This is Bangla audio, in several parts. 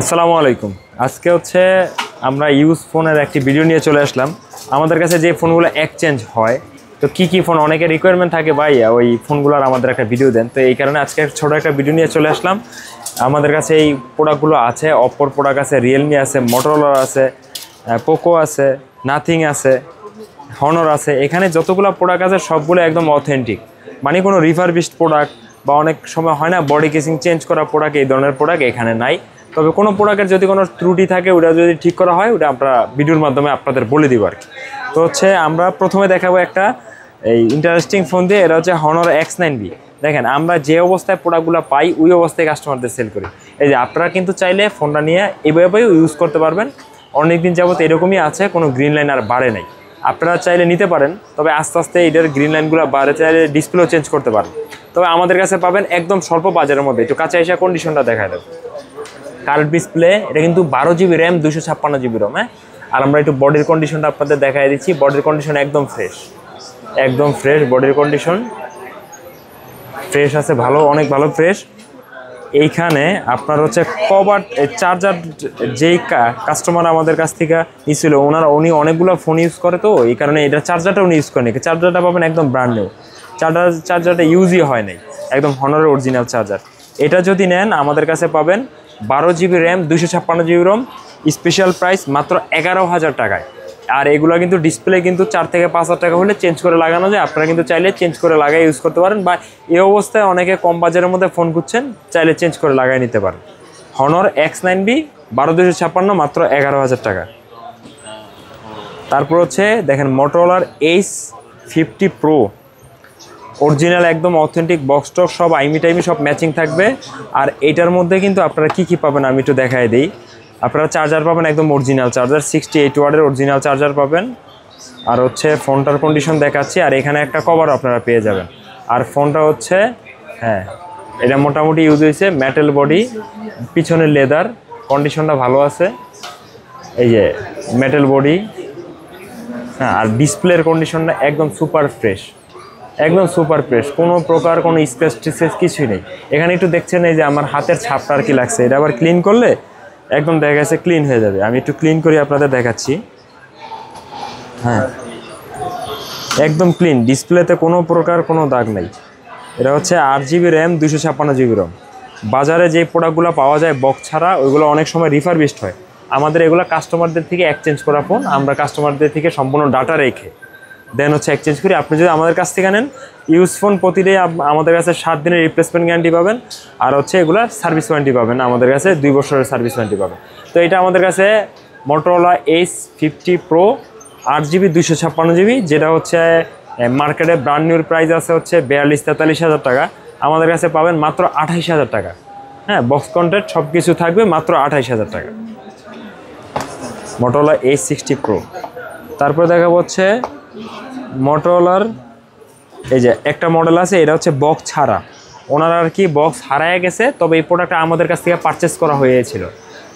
আসসালামু আলাইকুম। আজকে হচ্ছে আমরা ইউজ ফোনের একটি ভিডিও নিয়ে চলে আসলাম। আমাদের কাছে যে ফোনগুলো এক্সচেঞ্জ হয়, তো কি ফোন অনেকের রিকোয়ারমেন্ট থাকে ভাই ওই ফোনগুলোর আমাদের একটা ভিডিও দেন, তো এই কারণে আজকে ছোটো একটা ভিডিও নিয়ে চলে আসলাম। আমাদের কাছে এই প্রোডাক্টগুলো আছে, অপ্পোর প্রোডাক্ট আছে, রিয়েলমি আছে, মোটরোলা আছে, পোকো আছে, নাথিং আছে, হনর আছে। এখানে যতগুলো প্রোডাক্ট আছে সবগুলো একদম অথেন্টিক, মানে কোনো রিফারবিশড প্রোডাক্ট বা অনেক সময় হয় না বডি কেসিং চেঞ্জ করা প্রোডাক্ট, এই ধরনের প্রোডাক্ট এখানে নাই। তবে কোনো প্রোডাক্টের যদি কোনো ত্রুটি থাকে ওটা যদি ঠিক করা হয় ওটা আমরা ভিডিওর মাধ্যমে আপনাদের বলে দিব আর কি। তো হচ্ছে আমরা প্রথমে দেখাবো একটা এই ইন্টারেস্টিং ফোন দিয়ে, এটা হচ্ছে হনর X9B। দেখেন আমরা যে অবস্থায় প্রোডাক্টগুলো পাই ওই অবস্থায় কাস্টমারদের সেল করি। এই যে আপনারা কিন্তু চাইলে ফোনটা নিয়ে এইভাবেই ইউজ করতে পারবেন। অনেক দিন যাবত এরকমই আছে, কোনো গ্রিন লাইন আর বাড়ে নাই। আপনারা চাইলে নিতে পারেন, তবে আস্তে আস্তে এটার গ্রিন লাইনগুলো বাড়ে, চাইলে ডিসপ্লেও চেঞ্জ করতে পারেন। তবে আমাদের কাছে পাবেন একদম স্বল্প বাজারের মধ্যে। একটু কাছে এসে কন্ডিশনটা দেখায় দেব। কার্ভ ডিসপ্লে, এটা কিন্তু 12GB র্যাম, 256GB রম। হ্যাঁ, আর আমরা একটু বডির কন্ডিশনটা আপনাদের দেখাই দিচ্ছি। বডির কন্ডিশন একদম ফ্রেশ, একদম ফ্রেশ বডির কন্ডিশন, ফ্রেশ আছে, ভালো, অনেক ভালো ফ্রেশ। এইখানে আপনার হচ্ছে কভার চার্জার, যেই কাস্টমার আমাদের কাছ থেকে নিয়েছিল উনি অনেকগুলো ফোন ইউজ করে, তো এই কারণে এটা চার্জারটা উনি ইউজ করেনি। চার্জারটা পাবেন একদম ব্র্যান্ড নিউ, চার্জারটা ইউজই হয় নাই, একদম হনরের অরিজিনাল চার্জার। এটা যদি নেন আমাদের কাছে পাবেন 12GB র্যাম, 256GB রম, স্পেশাল প্রাইস মাত্র 11,000 টাকায়। আর এগুলো কিন্তু ডিসপ্লে কিন্তু 4 থেকে 5,000 টাকা হলে চেঞ্জ করে লাগানো যায়। আপনারা কিন্তু চাইলে চেঞ্জ করে লাগাই ইউজ করতে পারেন, বা এই অবস্থায় অনেকে কম বাজারের মধ্যে ফোন খুঁজছেন, চাইলে চেঞ্জ করে লাগাই নিতে পারেন। হনর X9B 12256 মাত্র 11,000 টাকা। তারপর হচ্ছে দেখেন মোটরোলার H50 Pro, অরিজিনাল একদম অথেন্টিক, বক্স টক সব আইমি টাইমি সব ম্যাচিং থাকবে। আর এটার মধ্যে কিন্তু আপনারা কী পাবেন আমি একটু দেখাই দিই। আপনারা চার্জার পাবেন একদম অরিজিনাল চার্জার, 68 ওয়াটের অরিজিনাল চার্জার পাবেন। আর হচ্ছে ফোনটার কন্ডিশন দেখাচ্ছি, আর এখানে একটা কভার আপনারা পেয়ে যাবেন। আর ফোনটা হচ্ছে, হ্যাঁ, এটা মোটামুটি ইউজ হয়েছে, মেটাল বডি, পিছনের লেদার, কন্ডিশনটা ভালো আছে। এই যে মেটাল বডি, হ্যাঁ, আর ডিসপ্লের কন্ডিশনটা একদম সুপার ফ্রেশ, একদম সুপার ফ্রেশ, কোনো প্রকার কোনো স্ক্র্যাচ টিস্ক্র্যাচ কিছুই নেই। এখানে একটু দেখছেন এই যে আমার হাতের ছাপটা আর কি লাগছে, এটা আবার ক্লিন করলে একদম দেখা গেছে ক্লিন হয়ে যাবে। আমি একটু ক্লিন করে আপনাদের দেখাচ্ছি। হ্যাঁ, একদম ক্লিন, ডিসপ্লেতে কোনো প্রকার কোনো দাগ নেই। এটা হচ্ছে 8GB র্যাম, 256GB রম। বাজারে যে প্রোডাক্টগুলো পাওয়া যায় বক্স ছাড়া, ওইগুলো অনেক সময় রিফারবিশড হয়। আমাদের এগুলো কাস্টমারদের থেকে এক্সচেঞ্জ করা ফোন, আমরা কাস্টমারদের থেকে সম্পূর্ণ ডাটা রেখে দেন হচ্ছে এক্সচেঞ্জ করি। আপনি যদি আমাদের কাছ থেকে নেন ইউজ ফোন, প্রতিটাই আমাদের কাছে 7 দিনের রিপ্লেসমেন্ট গ্যারান্টি পাবেন। আর হচ্ছে এগুলো সার্ভিস ওয়ারেন্টি পাবেন, আমাদের কাছে 2 বছরের সার্ভিস ওয়ারেন্টি পাবেন। তো এটা আমাদের কাছে Motorola H50 Pro 8GB 256GB, যেটা হচ্ছে মার্কেটে ব্র্যান্ড নিউর প্রাইস আছে হচ্ছে 42-43 হাজার টাকা। আমাদের কাছে পাবেন মাত্র 28,000 টাকা। হ্যাঁ, বক্স কন্ট্রাক্ট সব কিছু থাকবে, মাত্র 28,000 টাকা মোটরোলা H60 Pro। তারপর দেখা হচ্ছে মোটরোলার এই যে একটা মডেল আছে, এটা হচ্ছে বক্স ছাড়া, ওনার আর কি বক্স হারায় গেছে, তবে এই প্রোডাক্টটা আমাদের কাছ থেকে পারচেস করা হয়েছিল।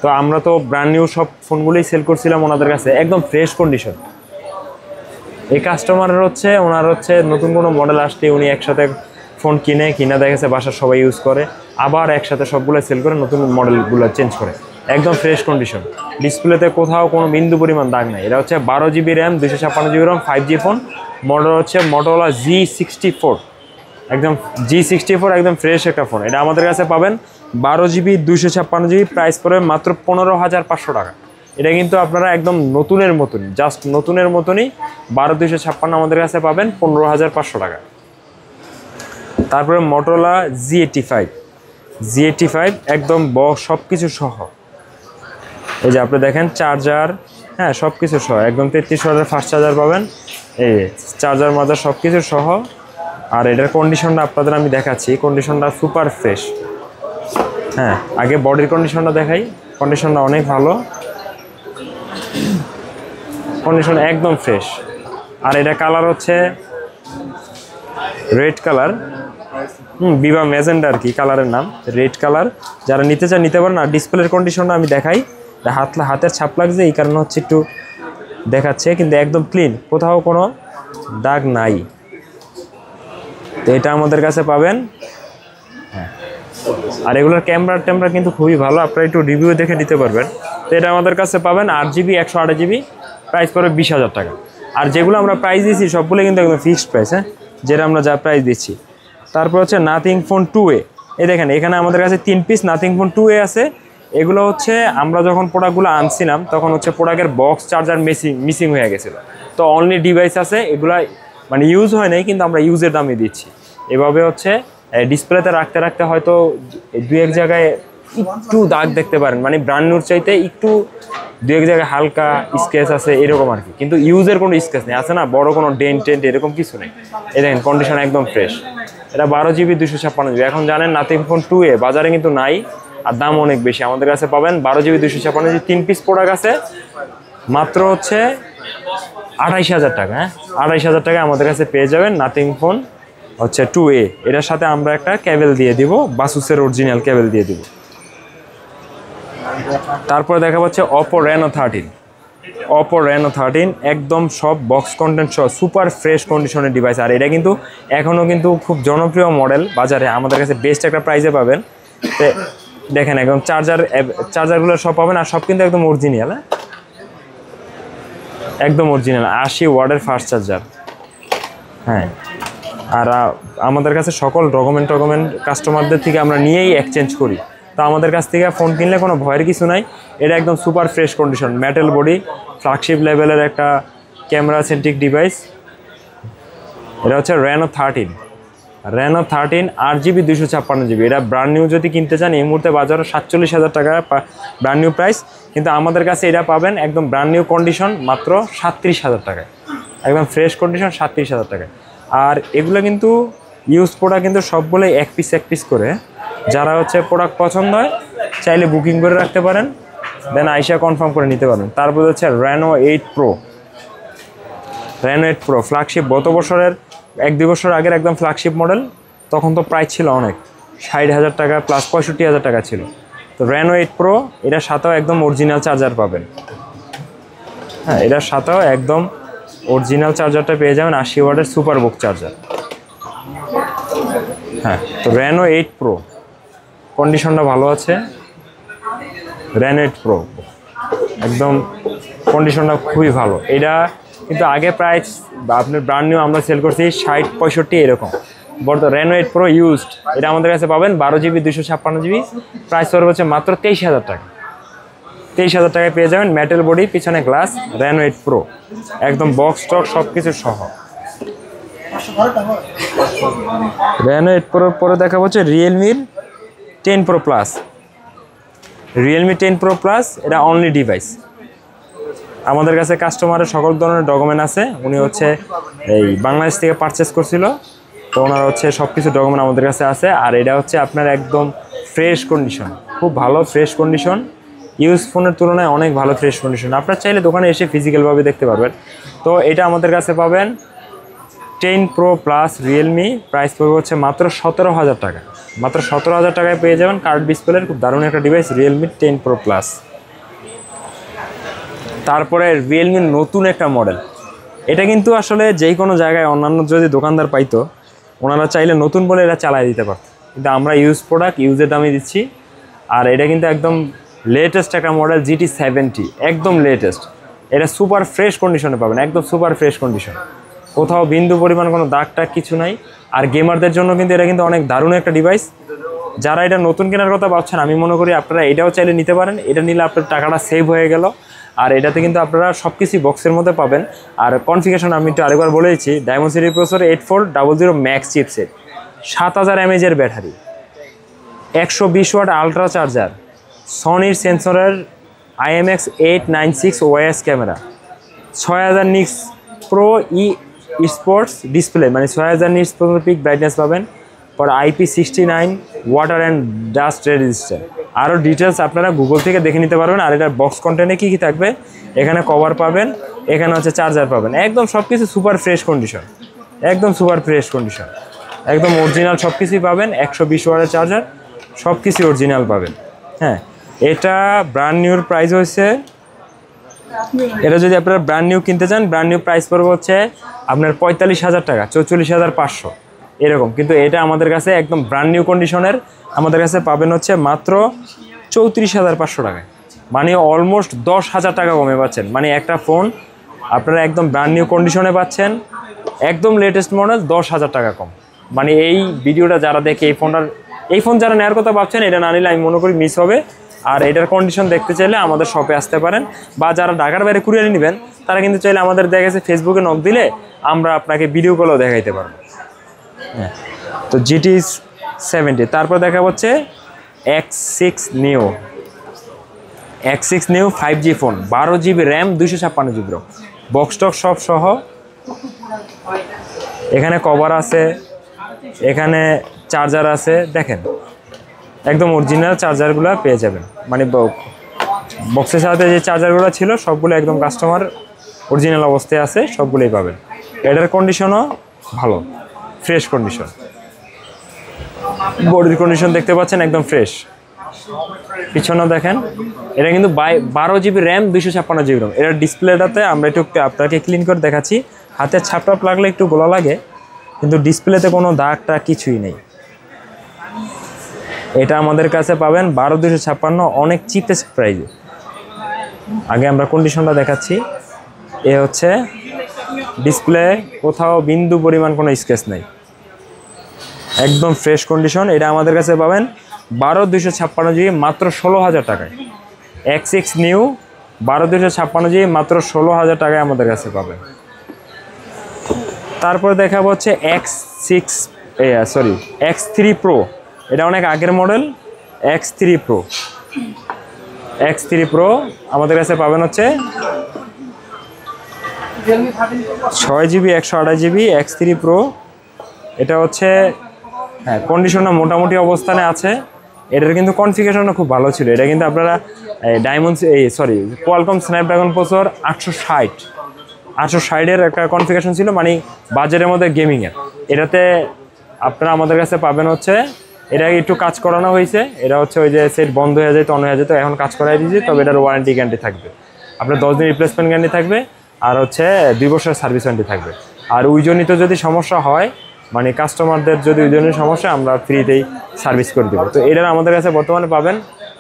তো আমরা তো ব্র্যান্ড নিউ সব ফোনগুলোই সেল করছিলাম ওনাদের কাছে, একদম ফ্রেশ কন্ডিশন। এই কাস্টমারের হচ্ছে ওনার হচ্ছে নতুন কোনো মডেল আসলে উনি একসাথে ফোন কিনা দেখেছে বাসার সবাই ইউজ করে, আবার একসাথে সবগুলো সেল করে নতুন মডেলগুলো চেঞ্জ করে, একদম ফ্রেশ কন্ডিশন। ডিসপ্লেতে কোথাও কোনো বিন্দু পরিমাণ দাগ নাই। এটা হচ্ছে 12GB র্যাম, 256GB রম, 5G ফোন। মডেল হচ্ছে মোটরোলা G64, একদম G64, একদম ফ্রেশ একটা ফোন। এটা আমাদের কাছে পাবেন 12GB 256GB, প্রাইস পড়বে মাত্র 15,500 টাকা। এটা কিন্তু আপনারা একদম নতুনের মতনই, জাস্ট নতুনের মতনই 12,256 আমাদের কাছে পাবেন 15,500 টাকা। তারপরে মোটরোলা G85 একদম বক্স সব কিছু সহ। এই যে আপনি দেখেন চার্জার, হ্যাঁ, সব কিছু সহ, একদম 33 ওয়াটের ফাস্ট চার্জার পাবেন, এই চার্জার মাজার সব কিছু সহ। আর এটার কন্ডিশনটা আপনাদের আমি দেখাচ্ছি, কন্ডিশনটা সুপার ফ্রেশ। হ্যাঁ, আগে বডির কন্ডিশনটা দেখাই, কন্ডিশনটা অনেক ভালো, কন্ডিশন একদম ফ্রেশ। আর এটা কালার হচ্ছে রেড কালার, বিভা ম্যাজেন্ডা আর কি কালারের নাম, রেড কালার। যারা নিতে চান নিতে পারেন। আর ডিসপ্লের কন্ডিশনটা আমি দেখাই, হাতের ছাপ লাগছে এই কারণে হচ্ছে একটু দেখাচ্ছে, কিন্তু একদম ক্লিন, কোথাও কোনো দাগ নাই। তো এটা আমাদের কাছে পাবেন, হ্যাঁ, আর এগুলোর ক্যামেরা কিন্তু খুবই ভালো, আপনারা একটু রিভিউ দেখে নিতে পারবেন। তো এটা আমাদের কাছে পাবেন 8GB 128GB, প্রাইস পড়বে 20,000 টাকা। আর যেগুলো আমরা প্রাইস দিচ্ছি সবগুলো কিন্তু একদম ফিক্সড প্রাইস, হ্যাঁ, যেটা আমরা যা প্রাইস দিচ্ছি। তারপর হচ্ছে নাথিং ফোন 2A, এই দেখেন এখানে আমাদের কাছে 3 পিস নাথিং ফোন 2A আছে। এগুলো হচ্ছে আমরা যখন প্রোডাক্টগুলো আনছিলাম তখন হচ্ছে প্রোডাক্টের বক্স চার্জার মিসিং হয়ে গেছিলো, তো অনলি ডিভাইস আছে, এগুলা মানে ইউজ হয় নাই, কিন্তু আমরা ইউজের দামে দিচ্ছি। এভাবে হচ্ছে ডিসপ্লেতে রাখতে রাখতে হয়তো 2-1 জায়গায় একটু দাগ দেখতে পারেন, মানে ব্র্যান্ড নিউর চাইতে একটু 2-1 জায়গায় হালকা স্কেচ আছে এরকম আর কি, কিন্তু ইউজের কোনো স্কেচ নেই, আছে না বড় কোনো ডেন্ট এরকম কিছু নেই। এই দেখেন কন্ডিশন একদম ফ্রেশ। এটা 12GB 256GB। এখন জানেন নাথিং ফোন 2A বাজারে কিন্তু নাই, আর দাম অনেক বেশি। আমাদের কাছে পাবেন 12GB 256GB 3 পিস প্রোডাক্ট আছে, মাত্র হচ্ছে 28,000 টাকা। হ্যাঁ, 28,000 টাকায় আমাদের কাছে পেয়ে যাবেন নাথিং ফোন হচ্ছে 2A। এটার সাথে আমরা একটা কেবল দিয়ে দিব, বাসুসের অরিজিনাল কেবল দিয়ে দিব। তারপরে দেখা পাচ্ছে Oppo Reno 13। Oppo Reno 13 একদম সব বক্স কন্টেন্ট সহ সুপার ফ্রেশ কন্ডিশনের ডিভাইস। আর এটা কিন্তু এখনও কিন্তু খুব জনপ্রিয় মডেল বাজারে, আমাদের কাছে বেস্ট একটা প্রাইসে পাবেন। দেখেন একদম চার্জারগুলো সব পাবেন, আর সব কিন্তু একদম অরিজিনাল, হ্যাঁ, একদম অরিজিনাল 80 ওয়াটের ফাস্ট চার্জার। হ্যাঁ, আর আমাদের কাছে সকল ডকুমেন্ট কাস্টমারদের থেকে আমরা নিয়েই এক্সচেঞ্জ করি। তো আমাদের কাছ থেকে ফোন কিনলে কোনো ভয়ের কিছু নাই। এটা একদম super fresh condition, metal body, flagship লেভেলের একটা ক্যামেরা সেন্ট্রিক ডিভাইস। এটা হচ্ছে Reno 13 8GB 256GB। এটা ব্র্যান্ড নিউ যদি কিনতে চান এই মুহূর্তে বাজারে 47,000 টাকা ব্র্যান্ড নিউ প্রাইস, কিন্তু আমাদের কাছে এটা পাবেন একদম ব্র্যান্ড নিউ কন্ডিশন মাত্র 37,000 টাকায়, একদম ফ্রেশ কন্ডিশন 37,000 টাকায়। আর এগুলো কিন্তু ইউজ প্রোডাক্ট কিন্তু সবগুলো এক পিস করে। যারা হচ্ছে প্রোডাক্ট পছন্দ হয় চাইলে বুকিং করে রাখতে পারেন, দেন আইসা কনফার্ম করে নিতে পারবেন। তারপর হচ্ছে Reno 8 Pro ফ্ল্যাগশিপ, গত বছরের 1-2 বছর আগের একদম ফ্ল্যাগশিপ মডেল, তখন তো প্রাইস ছিল অনেক, 60,000 টাকা প্লাস 65,000 টাকা ছিল। তো Reno 8 Pro এটার সাথেও একদম অরিজিনাল চার্জার পাবেন। হ্যাঁ, এটার সাথেও একদম অরিজিনাল চার্জারটা পেয়ে যাবেন, 80 ওয়াটের সুপার বুক চার্জার। হ্যাঁ, তো Reno 8 Pro কন্ডিশনটা ভালো আছে। Reno 8 Pro একদম কন্ডিশনটা খুবই ভালো। এটা কিন্তু আগে প্রাইস আপনার ব্র্যান্ড নিউ আমরা সেল করছি 60-65 এরকম। বর্তমানে Reno 8 Pro ইউজড এটা আমাদের কাছে পাবেন 12GB 256GB, প্রাইস পড়বে হচ্ছে মাত্র 23,000 টাকা। 23,000 টাকায় পেয়ে যাবেন মেটাল বডি, পিছনে গ্লাস, Reno 8 Pro একদম বক্স স্টক সব কিছু সহ। Reno 8 Pro পরে দেখা হচ্ছে Realme 10 Pro Plus। Realme 10 Pro Plus এটা অনলি ডিভাইস। আমাদের কাছে কাস্টমারের সকল ধরনের ডকুমেন্ট আছে, উনি হচ্ছে এই বাংলাদেশ থেকে পারচেস করছিল, তো ওনার হচ্ছে সব কিছু ডকুমেন্ট আমাদের কাছে আছে। আর এটা হচ্ছে আপনার একদম ফ্রেশ কন্ডিশন, খুব ভালো ফ্রেশ কন্ডিশন, ইউজ ফোনের তুলনায় অনেক ভালো ফ্রেশ কন্ডিশন। আপনার চাইলে দোকানে এসে ফিজিক্যালভাবে দেখতে পারবেন। তো এটা আমাদের কাছে পাবেন 10 Pro Plus Realme, প্রাইস পড়বে হচ্ছে মাত্র 17,000 টাকা। মাত্র 17,000 টাকায় পেয়ে যাবেন কার্ড ডিসপ্লের খুব দারুণ একটা ডিভাইস Realme 10 Pro Plus। তারপরে Realme নতুন একটা মডেল, এটা কিন্তু আসলে যেই কোনো জায়গায় অন্যান্য যদি দোকানদার পাইতো ওনারা চাইলে নতুন বলে এটা চালাই দিতে পারত, কিন্তু আমরা ইউজ প্রোডাক্ট ইউজের দামে দিচ্ছি। আর এটা কিন্তু একদম লেটেস্ট একটা মডেল GT70, একদম লেটেস্ট। এটা সুপার ফ্রেশ কন্ডিশনে পাবেন, একদম সুপার ফ্রেশ কন্ডিশন, কোথাও বিন্দু পরিমাণ কোনো দাগ টাগ কিছু নাই। আর গেমারদের জন্য কিন্তু এটা কিন্তু অনেক দারুণ একটা ডিভাইস। যারা এটা নতুন কেনার কথা ভাবছেন আমি মনে করি আপনারা এটাও চাইলে নিতে পারেন। এটা নিলে আপনার টাকাটা সেভ হয়ে গেল। আর এটাতে কিন্তু আপনারা সব কিছুই বক্সের মধ্যে পাবেন। আর কনফিগারেশন আমি একটু আরেকবার বলেছি, Dimensity processor 8400 max chipset, 7000 mAh battery, 120 watt ultra charger, সনির সেন্সরের IMX896 OIS camera, 6000 nits pro sports display, মানে 6000 নিক্স প্রো পিক ব্রাইটনেস পাবেন। পর IP69 water and dust resistant. আরও ডিটেলস আপনারা গুগল থেকে দেখে নিতে পারবেন। আর এটার বক্স কন্টেন্টে কী কী থাকবে, এখানে কভার পাবেন, এখানে হচ্ছে চার্জার পাবেন, একদম সব কিছু সুপার ফ্রেশ কন্ডিশন, একদম সুপার ফ্রেশ কন্ডিশন, একদম অরিজিনাল সব কিছুই পাবেন। 120 ওয়াটের চার্জার, সব কিছু অরিজিনাল পাবেন। হ্যাঁ, এটা ব্র্যান্ড নিউর প্রাইস হচ্ছে, এটা যদি আপনারা ব্র্যান্ড নিউ কিনতে চান ব্র্যান্ড নিউ প্রাইস পড়বে হচ্ছে আপনার 45,000 টাকা, 44,500 এরকম। কিন্তু এটা আমাদের কাছে একদম ব্র্যান্ড নিউ কন্ডিশনের আমাদের কাছে পাবেন হচ্ছে মাত্র 34,500 টাকায়, মানে অলমোস্ট 10,000 টাকা কমে পাচ্ছেন। মানে একটা ফোন আপনারা একদম ব্র্যান্ড নিউ কন্ডিশনে পাচ্ছেন, একদম লেটেস্ট মডেল, 10,000 টাকা কম। মানে এই ভিডিওটা যারা দেখে এই ফোন যারা নেওয়ার কথা ভাবছেন, এটা না নিলে আমি মনে করি মিস হবে। আর এটার কন্ডিশন দেখতে চাইলে আমাদের শপে আসতে পারেন, বা যারা ঢাকার বাইরে কুরিয়ারে নেবেন তারা কিন্তু চাইলে আমাদের দেখা গেছে ফেসবুকে নক দিলে আমরা আপনাকে ভিডিও কলও দেখাইতে পারবো। হ্যাঁ, তো GT 70। তারপর দেখা হচ্ছে X6 Neo 5G phone, 12GB RAM, 256GB ROM, box টক সব সহ। এখানে কভার আছে, এখানে চার্জার আছে, দেখেন একদম অরিজিনাল চার্জারগুলো পেয়ে যাবেন। মানে বক্সের সাথে যে চার্জারগুলো ছিল সবগুলো একদম কাস্টমার অরিজিনাল অবস্থায় আছে, সবগুলোই পাবেন। এটার কন্ডিশনও ভালো, ফ্রেশ কন্ডিশন। বডির কন্ডিশন দেখতে পাচ্ছেন একদম ফ্রেশ। পিছনেও দেখেন, এটা কিন্তু 12GB র্যাম, 256GB রোম। এটার ডিসপ্লেটাতে আমরা একটু আপনাকে ক্লিন করে দেখাচ্ছি। হাতের ছাপটাপ লাগলে একটু গোলা লাগে, কিন্তু ডিসপ্লেতে কোনো দাগটা কিছুই নেই। এটা আমাদের কাছে পাবেন 12,256, অনেক চিপেস্ট প্রাইসে। আগে আমরা কন্ডিশনটা দেখাচ্ছি। এ হচ্ছে ডিসপ্লে, কোথাও বিন্দু পরিমাণ কোনো স্ক্র্যাচ নেই, একদম ফ্রেশ কন্ডিশন। এটা আমাদের কাছে পাবেন 12,256GB মাত্র 16,000 টাকায়। X6 Neo 12,256GB মাত্র 16,000 টাকায় আমাদের কাছে পাবেন। তারপরে দেখাবো হচ্ছে X3 Pro। এটা অনেক আগের মডেল, X3 Pro আমাদের কাছে পাবেন হচ্ছে 6GB 128GB X3 Pro। এটা হচ্ছে, হ্যাঁ, কন্ডিশনটা মোটামুটি অবস্থানে আছে। এটার কিন্তু কনফিগারেশনটা খুব ভালো ছিল। এটা কিন্তু আপনারা কোয়ালকম স্ন্যাপড্রাগন প্রসেসর 860-এর একটা কনফিগারেশন ছিল, মানে বাজারের মধ্যে গেমিংয়ের। এটাতে আপনারা আমাদের কাছে পাবেন হচ্ছে, এটা একটু কাজ করানো হয়েছে। এটা হচ্ছে ওই যে সেট বন্ধ হয়ে যায়, অন হয়ে যায়, তো এখন কাজ করাই দিয়েছি। তবে এটার ওয়ারেন্টি গ্যারান্টি থাকবে, আপনার 10 দিন রিপ্লেসমেন্ট গ্যারান্টি থাকবে, আর হচ্ছে 2 বছরের সার্ভিস ওয়ারেন্টি থাকবে। আর ওইজনিত যদি সমস্যা হয়, মানে কাস্টমারদের যদি ওইজনের সমস্যা, আমরা ফ্রিতেই সার্ভিস করে দেবো। তো এটার আমাদের কাছে বর্তমানে পাবেন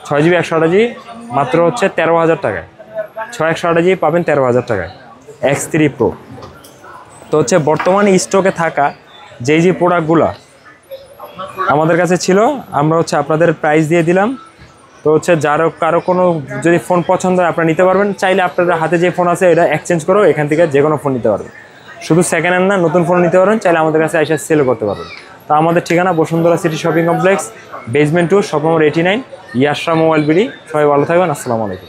6GB 128GB মাত্র হচ্ছে 13,000 টাকায়। 6/128GB পাবেন 13,000 টাকায় X3 Pro। তো হচ্ছে বর্তমানে স্টকে থাকা যে প্রোডাক্টগুলো আমাদের কাছে ছিল, আমরা হচ্ছে আপনাদের প্রাইস দিয়ে দিলাম। তো হচ্ছে কারো কোনো যদি ফোন পছন্দ হয় আপনারা নিতে পারবেন। চাইলে আপনাদের হাতে যে ফোন আছে এটা এক্সচেঞ্জ করেও এখান থেকে যে কোনো ফোন নিতে পারবেন। শুধু সেকেন্ড হ্যান্ড না, নতুন ফোন নিতে পারবেন। চাইলে আমাদের কাছে এসে সেল করতে পারবেন। তো আমাদের ঠিকানা Bashundhara city shopping complex, basement 2, shop number 89, Yashra mobile BD. সবাই ভালো থাকবেন, আসসালামু আলাইকুম।